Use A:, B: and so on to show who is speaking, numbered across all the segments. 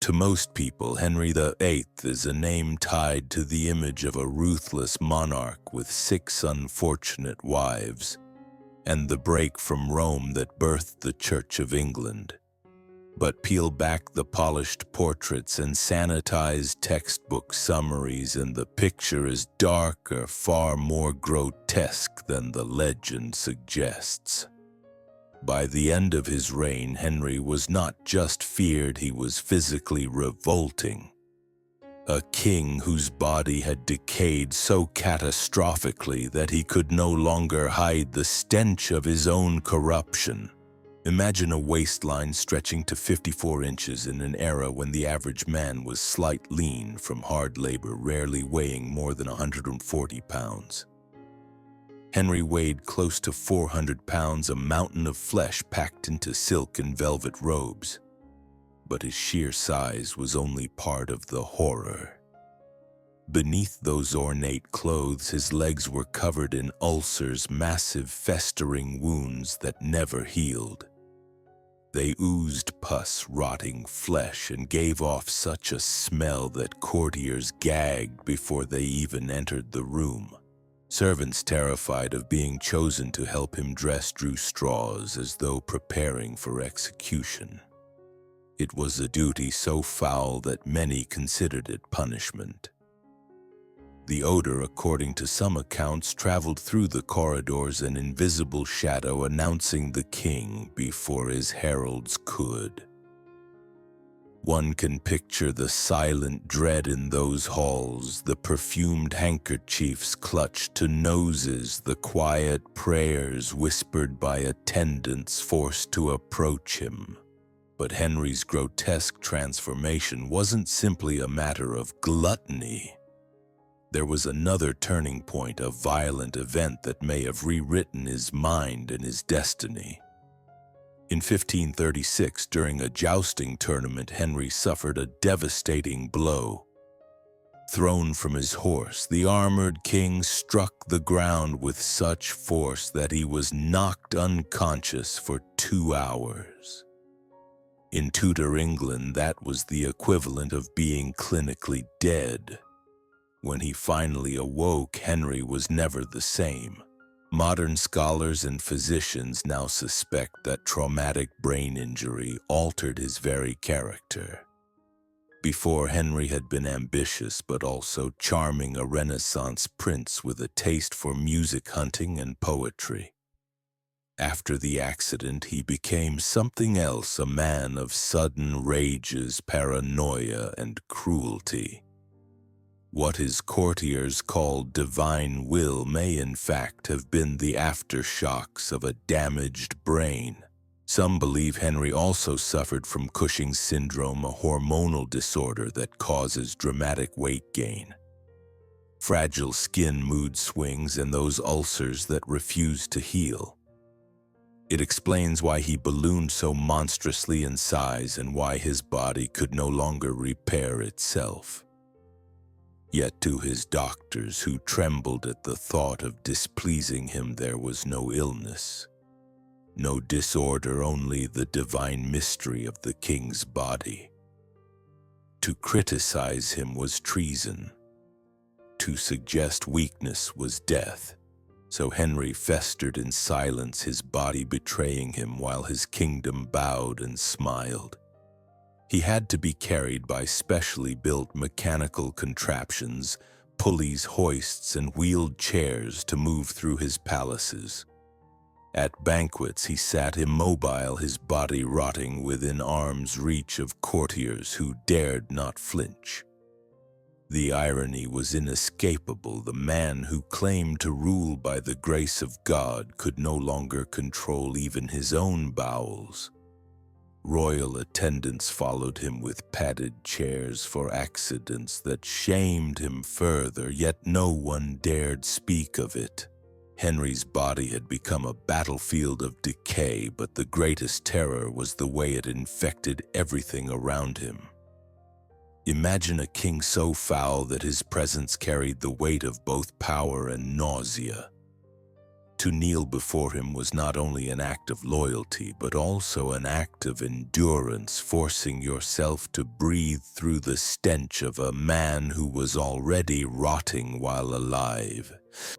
A: To most people, Henry VIII is a name tied to the image of a ruthless monarch with 6 unfortunate wives, and the break from Rome that birthed the Church of England. But peel back the polished portraits and sanitized textbook summaries, and the picture is darker, far more grotesque than the legend suggests. By the end of his reign, Henry was not just feared, he was physically revolting. A king whose body had decayed so catastrophically that he could no longer hide the stench of his own corruption. Imagine a waistline stretching to 54 inches in an era when the average man was slight lean from hard labor, rarely weighing more than 140 pounds. Henry weighed close to 400 pounds, a mountain of flesh packed into silk and velvet robes. But his sheer size was only part of the horror. Beneath those ornate clothes, his legs were covered in ulcers, massive festering wounds that never healed. They oozed pus, rotting flesh, and gave off such a smell that courtiers gagged before they even entered the room. Servants, terrified of being chosen to help him dress, drew straws as though preparing for execution. It was a duty so foul that many considered it punishment. The odor, according to some accounts, traveled through the corridors, an invisible shadow announcing the king before his heralds could. One can picture the silent dread in those halls, the perfumed handkerchiefs clutched to noses, the quiet prayers whispered by attendants forced to approach him. But Henry's grotesque transformation wasn't simply a matter of gluttony. There was another turning point, a violent event that may have rewritten his mind and his destiny. In 1536, during a jousting tournament, Henry suffered a devastating blow. Thrown from his horse, the armored king struck the ground with such force that he was knocked unconscious for 2 hours. In Tudor England, that was the equivalent of being clinically dead. When he finally awoke, Henry was never the same. Modern scholars and physicians now suspect that traumatic brain injury altered his very character. Before, Henry had been ambitious but also charming, a Renaissance prince with a taste for music, hunting, and poetry. After the accident, he became something else, a man of sudden rages, paranoia, and cruelty. What his courtiers called divine will may in fact have been the aftershocks of a damaged brain. Some believe Henry also suffered from Cushing's syndrome, a hormonal disorder that causes dramatic weight gain. Fragile skin, mood swings, and those ulcers that refuse to heal. It explains why he ballooned so monstrously in size and why his body could no longer repair itself. Yet to his doctors, who trembled at the thought of displeasing him, there was no illness, no disorder, only the divine mystery of the king's body. To criticize him was treason. To suggest weakness was death. So Henry festered in silence, his body betraying him while his kingdom bowed and smiled. He had to be carried by specially built mechanical contraptions, pulleys, hoists, and wheeled chairs to move through his palaces. At banquets, he sat immobile, his body rotting within arm's reach of courtiers who dared not flinch. The irony was inescapable. The man who claimed to rule by the grace of God could no longer control even his own bowels. Royal attendants followed him with padded chairs for accidents that shamed him further, yet no one dared speak of it. Henry's body had become a battlefield of decay, but the greatest terror was the way it infected everything around him. Imagine a king so foul that his presence carried the weight of both power and nausea. To kneel before him was not only an act of loyalty, but also an act of endurance, forcing yourself to breathe through the stench of a man who was already rotting while alive.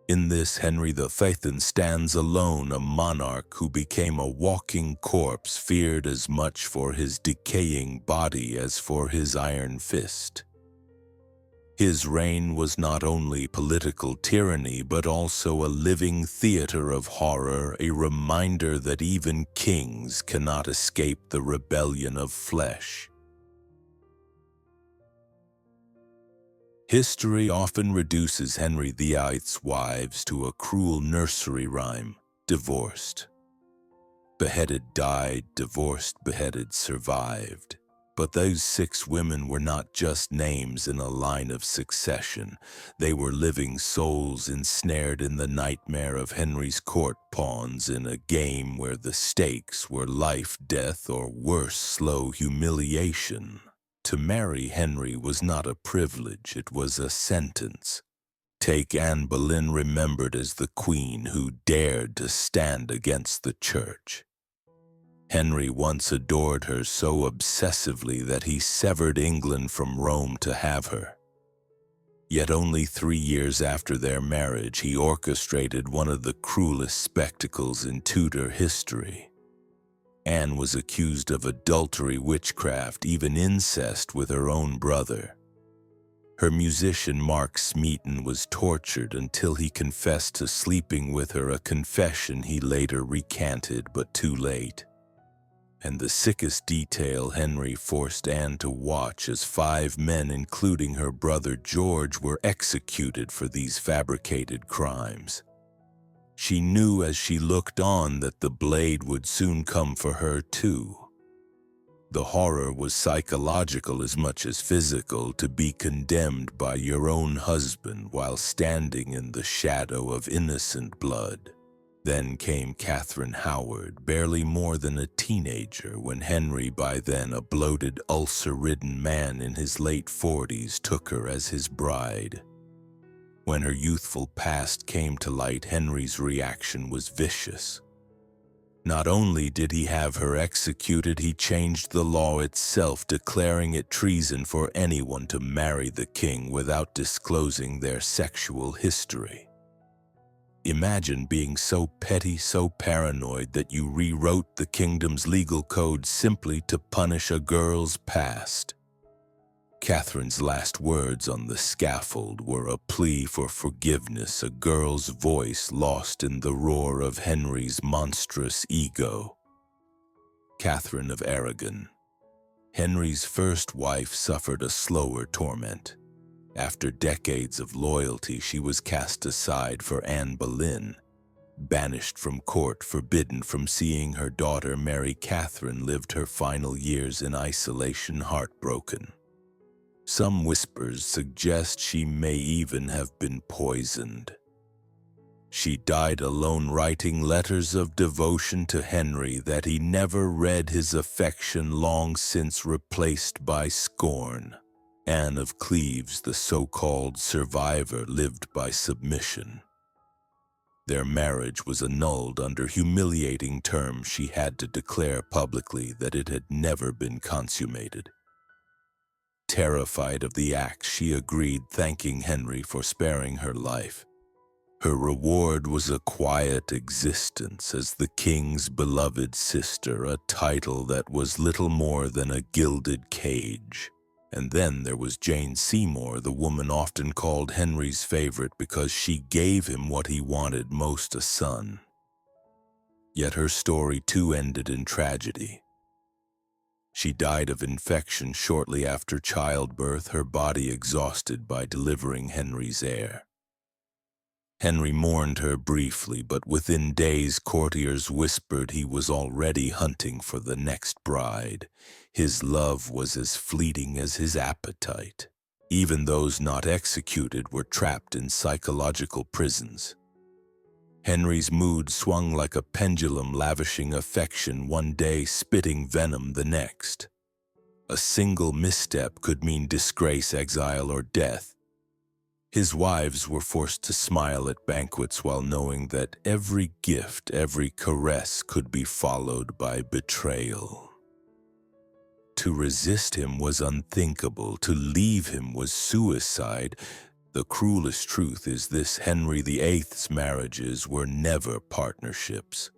A: In this, Henry VIII stands alone, a monarch who became a walking corpse, feared as much for his decaying body as for his iron fist. His reign was not only political tyranny, but also a living theater of horror, a reminder that even kings cannot escape the rebellion of flesh. History often reduces Henry VIII's wives to a cruel nursery rhyme: divorced. Beheaded died, divorced, beheaded survived. But those 6 women were not just names in a line of succession. They were living souls ensnared in the nightmare of Henry's court pawns, in a game where the stakes were life, death, or worse, slow humiliation. To marry Henry was not a privilege, it was a sentence. Take Anne Boleyn, remembered as the queen who dared to stand against the church. Henry once adored her so obsessively that he severed England from Rome to have her. Yet only 3 years after their marriage, he orchestrated one of the cruelest spectacles in Tudor history. Anne was accused of adultery, witchcraft, even incest with her own brother. Her musician Mark Smeaton was tortured until he confessed to sleeping with her, a confession he later recanted, but too late. And the sickest detail, Henry forced Anne to watch as 5 men, including her brother George, were executed for these fabricated crimes. She knew as she looked on that the blade would soon come for her too. The horror was psychological as much as physical, to be condemned by your own husband while standing in the shadow of innocent blood. Then came Catherine Howard, barely more than a teenager when Henry, by then a bloated, ulcer-ridden man in his late 40s, took her as his bride. When her youthful past came to light, Henry's reaction was vicious. Not only did he have her executed, he changed the law itself, declaring it treason for anyone to marry the king without disclosing their sexual history. Imagine being so petty, so paranoid that you rewrote the kingdom's legal code simply to punish a girl's past. Catherine's last words on the scaffold were a plea for forgiveness, a girl's voice lost in the roar of Henry's monstrous ego. Catherine of Aragon, Henry's first wife, suffered a slower torment. After decades of loyalty, she was cast aside for Anne Boleyn. Banished from court, forbidden from seeing her daughter, Mary Catherine lived her final years in isolation, heartbroken. Some whispers suggest she may even have been poisoned. She died alone, writing letters of devotion to Henry that he never read, his affection long since replaced by scorn. Anne of Cleves, the so-called survivor, lived by submission. Their marriage was annulled under humiliating terms. She had to declare publicly that it had never been consummated. Terrified of the act, she agreed, thanking Henry for sparing her life. Her reward was a quiet existence as the king's beloved sister, a title that was little more than a gilded cage. And then there was Jane Seymour, the woman often called Henry's favorite because she gave him what he wanted most, a son. Yet her story too ended in tragedy. She died of infection shortly after childbirth, her body exhausted by delivering Henry's heir. Henry mourned her briefly, but within days courtiers whispered he was already hunting for the next bride. His love was as fleeting as his appetite. Even those not executed were trapped in psychological prisons. Henry's mood swung like a pendulum, lavishing affection one day, spitting venom the next. A single misstep could mean disgrace, exile, or death. His wives were forced to smile at banquets while knowing that every gift, every caress could be followed by betrayal. To resist him was unthinkable. To leave him was suicide. The cruelest truth is this: Henry VIII's marriages were never partnerships.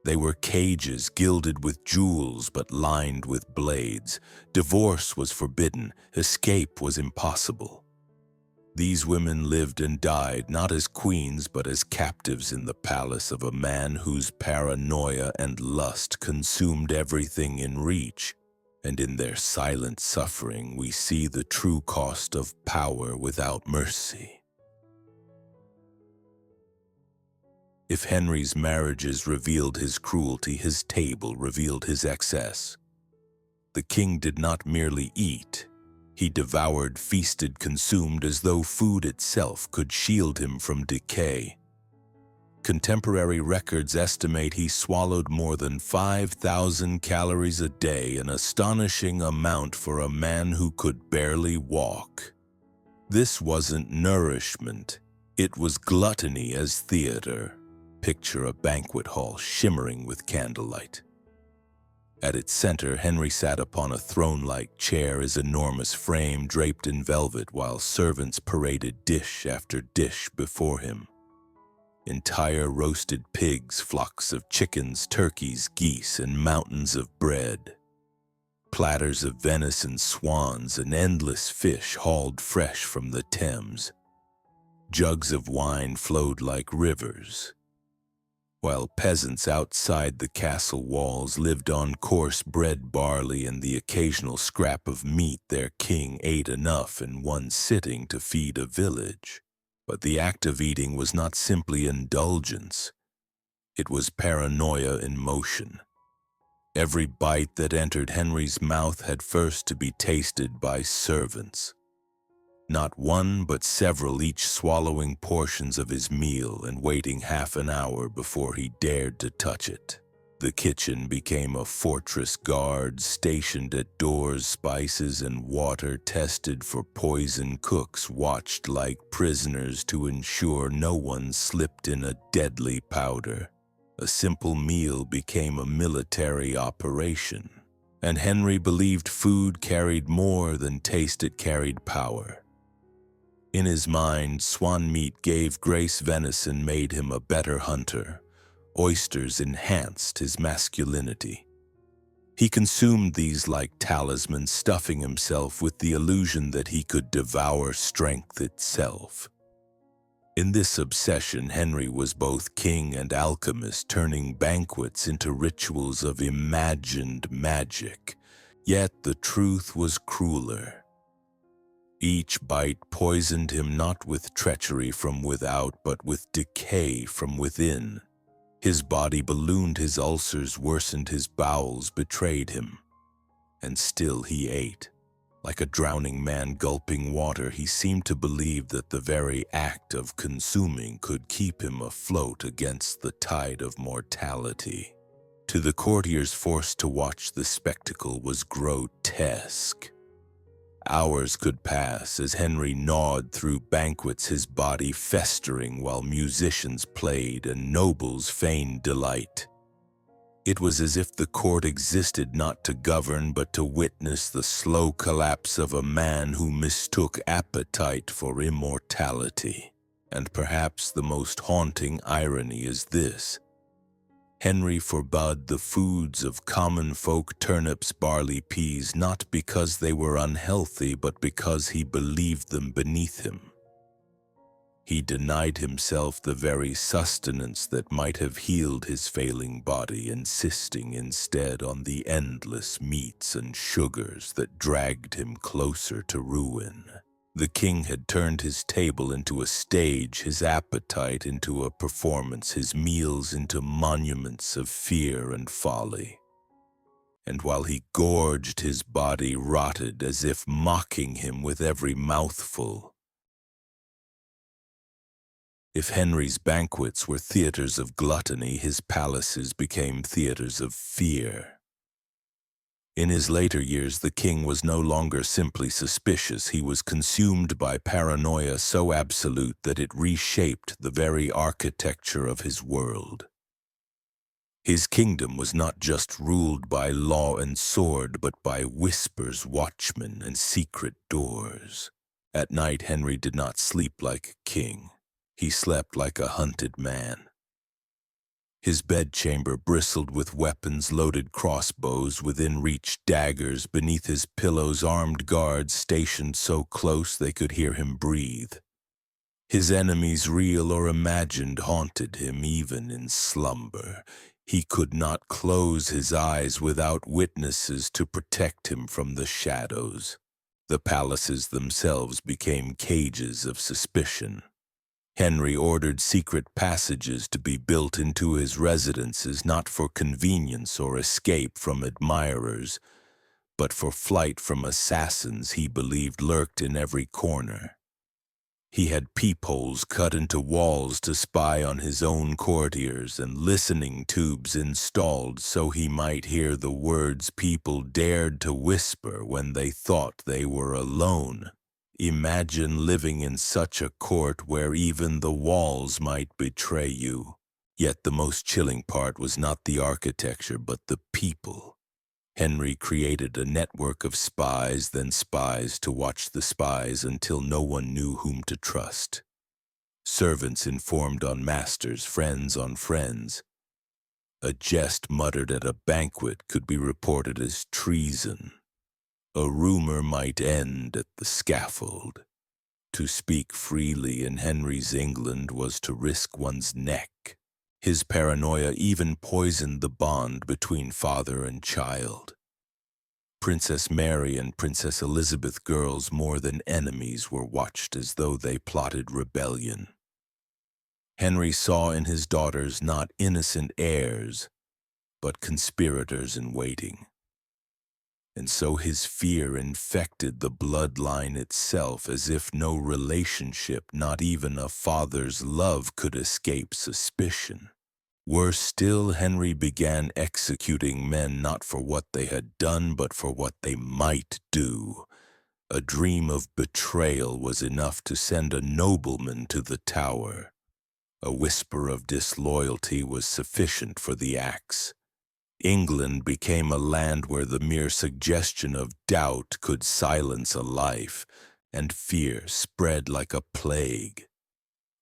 A: They were cages gilded with jewels but lined with blades. Divorce was forbidden. Escape was impossible. These women lived and died not as queens but as captives in the palace of a man whose paranoia and lust consumed everything in reach. And in their silent suffering, we see the true cost of power without mercy. If Henry's marriages revealed his cruelty, his table revealed his excess. The king did not merely eat. He devoured, feasted, consumed as though food itself could shield him from decay. Contemporary records estimate he swallowed more than 5,000 calories a day, an astonishing amount for a man who could barely walk. This wasn't nourishment, it was gluttony as theater. Picture a banquet hall shimmering with candlelight. At its center, Henry sat upon a throne-like chair, his enormous frame draped in velvet, while servants paraded dish after dish before him. Entire roasted pigs, flocks of chickens, turkeys, geese, and mountains of bread. Platters of venison, swans, and endless fish hauled fresh from the Thames. Jugs of wine flowed like rivers, while peasants outside the castle walls lived on coarse bread, barley, and the occasional scrap of meat. Their king ate enough in one sitting to feed a village. But the act of eating was not simply indulgence. It was paranoia in motion. Every bite that entered Henry's mouth had first to be tasted by servants. Not one, but several, each swallowing portions of his meal and waiting half an hour before he dared to touch it. The kitchen became a fortress, guards stationed at doors, spices and water tested for poison, cooks watched like prisoners to ensure no one slipped in a deadly powder. A simple meal became a military operation, and Henry believed food carried more than taste, it carried power. In his mind, swan meat gave grace, venison made him a better hunter. Oysters enhanced his masculinity. He consumed these like talismans, stuffing himself with the illusion that he could devour strength itself. In this obsession, Henry was both king and alchemist, turning banquets into rituals of imagined magic. Yet the truth was crueler. Each bite poisoned him not with treachery from without, but with decay from within. His body ballooned, his ulcers worsened, his bowels betrayed him. And still he ate. Like a drowning man gulping water, he seemed to believe that the very act of consuming could keep him afloat against the tide of mortality. To the courtiers forced to watch, the spectacle was grotesque. Hours could pass as Henry gnawed through banquets, his body festering while musicians played and nobles feigned delight. It was as if the court existed not to govern but to witness the slow collapse of a man who mistook appetite for immortality. And perhaps the most haunting irony is this: Henry forbade the foods of common folk, turnips, barley, peas, not because they were unhealthy, but because he believed them beneath him. He denied himself the very sustenance that might have healed his failing body, insisting instead on the endless meats and sugars that dragged him closer to ruin. The king had turned his table into a stage, his appetite into a performance, his meals into monuments of fear and folly. And while he gorged, his body rotted as if mocking him with every mouthful. If Henry's banquets were theaters of gluttony, his palaces became theaters of fear. In his later years, the king was no longer simply suspicious. He was consumed by paranoia so absolute that it reshaped the very architecture of his world. His kingdom was not just ruled by law and sword, but by whispers, watchmen, and secret doors. At night, Henry did not sleep like a king. He slept like a hunted man. His bedchamber bristled with weapons, loaded crossbows, within reach daggers, beneath his pillows armed guards stationed so close they could hear him breathe. His enemies, real or imagined, haunted him even in slumber. He could not close his eyes without witnesses to protect him from the shadows. The palaces themselves became cages of suspicion. Henry ordered secret passages to be built into his residences, not for convenience or escape from admirers, but for flight from assassins he believed lurked in every corner. He had peepholes cut into walls to spy on his own courtiers and listening tubes installed so he might hear the words people dared to whisper when they thought they were alone. Imagine living in such a court where even the walls might betray you. Yet the most chilling part was not the architecture, but the people. Henry created a network of spies, then spies to watch the spies until no one knew whom to trust. Servants informed on masters, friends on friends. A jest muttered at a banquet could be reported as treason. A rumor might end at the scaffold. To speak freely in Henry's England was to risk one's neck. His paranoia even poisoned the bond between father and child. Princess Mary and Princess Elizabeth, girls more than enemies, were watched as though they plotted rebellion. Henry saw in his daughters not innocent heirs, but conspirators in waiting. And so his fear infected the bloodline itself, as if no relationship, not even a father's love, could escape suspicion. Worse still, Henry began executing men not for what they had done, but for what they might do. A dream of betrayal was enough to send a nobleman to the Tower. A whisper of disloyalty was sufficient for the axe. England became a land where the mere suggestion of doubt could silence a life, and fear spread like a plague.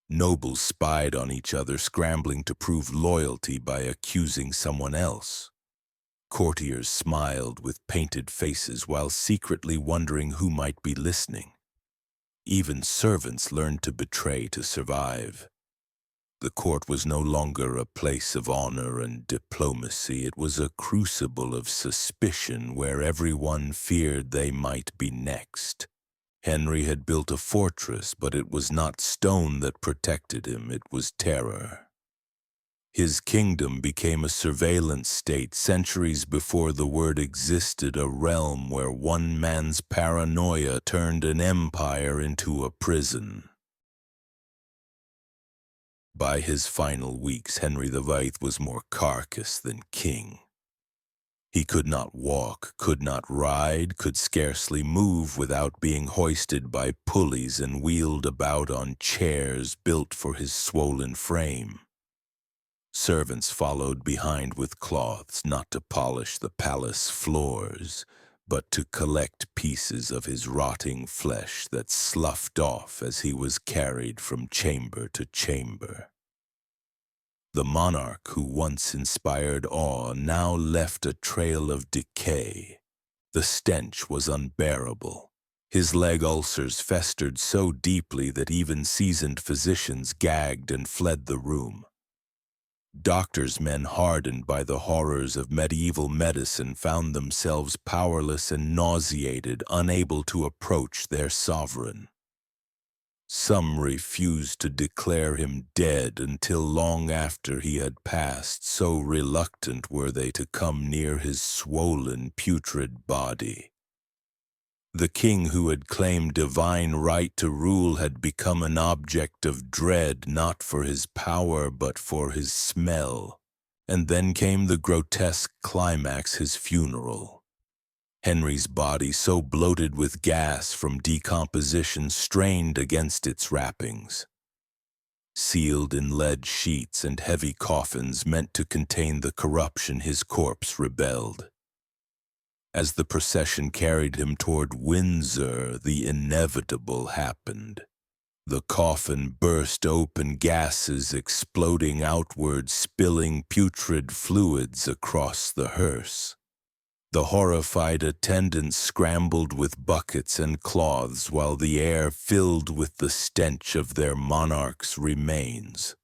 A: Nobles spied on each other, scrambling to prove loyalty by accusing someone else. Courtiers smiled with painted faces while secretly wondering who might be listening. Even servants learned to betray to survive. The court was no longer a place of honor and diplomacy. It was a crucible of suspicion where everyone feared they might be next. Henry had built a fortress, but it was not stone that protected him, it was terror. His kingdom became a surveillance state centuries before the word existed, a realm where one man's paranoia turned an empire into a prison. By his final weeks, Henry VIII was more carcass than king. He could not walk, could not ride, could scarcely move without being hoisted by pulleys and wheeled about on chairs built for his swollen frame. Servants followed behind with cloths, not to polish the palace floors, but to collect pieces of his rotting flesh that sloughed off as he was carried from chamber to chamber. The monarch who once inspired awe now left a trail of decay. The stench was unbearable. His leg ulcers festered so deeply that even seasoned physicians gagged and fled the room. Doctors' men, hardened by the horrors of medieval medicine, found themselves powerless and nauseated, unable to approach their sovereign. Some refused to declare him dead until long after he had passed, so reluctant were they to come near his swollen, putrid body. The king who had claimed divine right to rule had become an object of dread, not for his power but for his smell. And then came the grotesque climax, his funeral. Henry's body, so bloated with gas from decomposition, strained against its wrappings. Sealed in lead sheets and heavy coffins meant to contain the corruption, his corpse rebelled. As the procession carried him toward Windsor, the inevitable happened. The coffin burst open, gases exploding outward, spilling putrid fluids across the hearse. The horrified attendants scrambled with buckets and cloths while the air filled with the stench of their monarch's remains.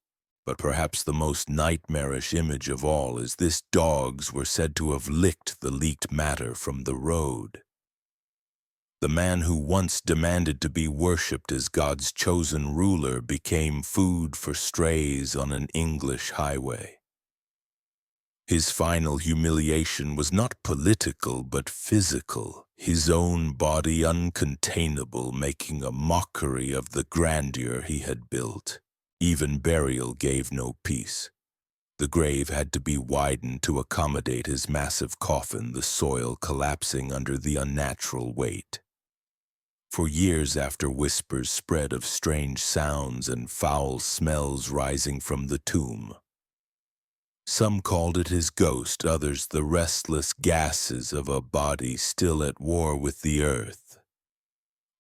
A: But perhaps the most nightmarish image of all is this: dogs were said to have licked the leaked matter from the road. The man who once demanded to be worshipped as God's chosen ruler became food for strays on an English highway. His final humiliation was not political but physical, his own body uncontainable, making a mockery of the grandeur he had built. Even burial gave no peace. The grave had to be widened to accommodate his massive coffin, the soil collapsing under the unnatural weight. For years after, whispers spread of strange sounds and foul smells rising from the tomb. Some called it his ghost, others the restless gases of a body still at war with the earth.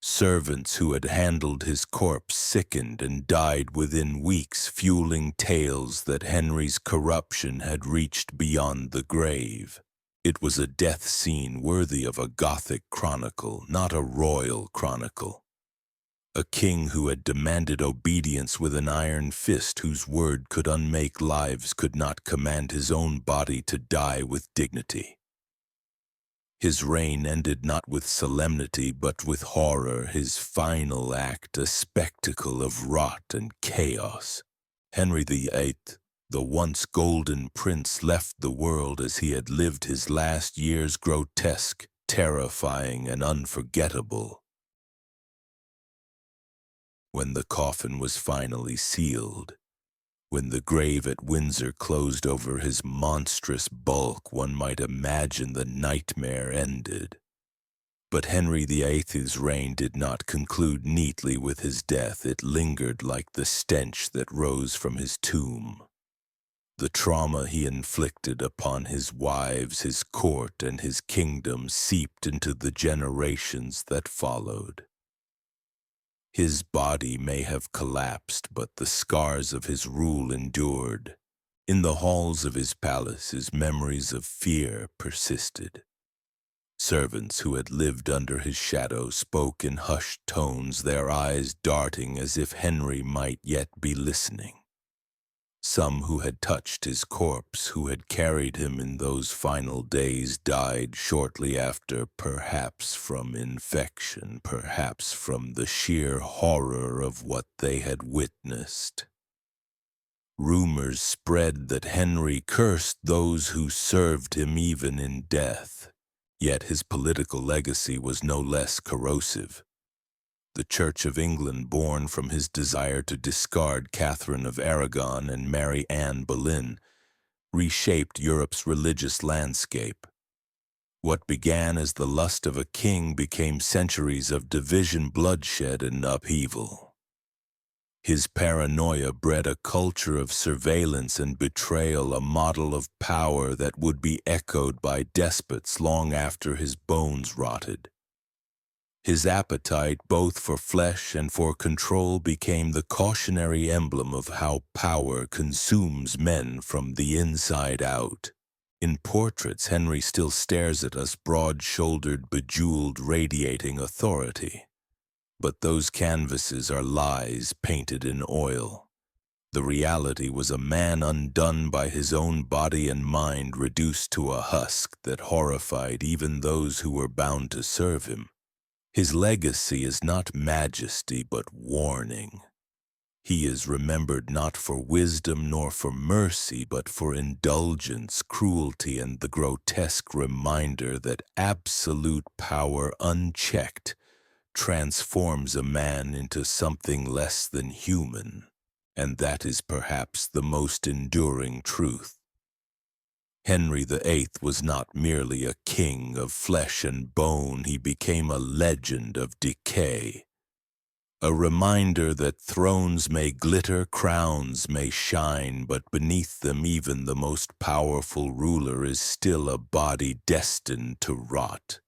A: Servants who had handled his corpse sickened and died within weeks, fueling tales that Henry's corruption had reached beyond the grave. It was a death scene worthy of a Gothic chronicle, not a royal chronicle. A king who had demanded obedience with an iron fist, whose word could unmake lives, could not command his own body to die with dignity. His reign ended not with solemnity, but with horror, his final act a spectacle of rot and chaos. Henry VIII, the once golden prince, left the world as he had lived his last years, grotesque, terrifying, and unforgettable. When the coffin was finally sealed, when the grave at Windsor closed over his monstrous bulk, one might imagine the nightmare ended. But Henry VIII's reign did not conclude neatly with his death. It lingered like the stench that rose from his tomb. The trauma he inflicted upon his wives, his court, and his kingdom seeped into the generations that followed. His body may have collapsed, but the scars of his rule endured. In the halls of his palace, his memories of fear persisted. Servants who had lived under his shadow spoke in hushed tones, their eyes darting as if Henry might yet be listening. Some who had touched his corpse, who had carried him in those final days, died shortly after, perhaps from infection, perhaps from the sheer horror of what they had witnessed. Rumors spread that Henry cursed those who served him even in death, yet his political legacy was no less corrosive. The Church of England, born from his desire to discard Catherine of Aragon and marry Anne Boleyn, reshaped Europe's religious landscape. What began as the lust of a king became centuries of division, bloodshed, and upheaval. His paranoia bred a culture of surveillance and betrayal, a model of power that would be echoed by despots long after his bones rotted. His appetite both for flesh and for control became the cautionary emblem of how power consumes men from the inside out. In portraits, Henry still stares at us, broad-shouldered, bejeweled, radiating authority. But those canvases are lies painted in oil. The reality was a man undone by his own body and mind, reduced to a husk that horrified even those who were bound to serve him. His legacy is not majesty, but warning. He is remembered not for wisdom nor for mercy, but for indulgence, cruelty, and the grotesque reminder that absolute power unchecked transforms a man into something less than human. And that is perhaps the most enduring truth. Henry VIII was not merely a king of flesh and bone, he became a legend of decay. A reminder that thrones may glitter, crowns may shine, but beneath them even the most powerful ruler is still a body destined to rot.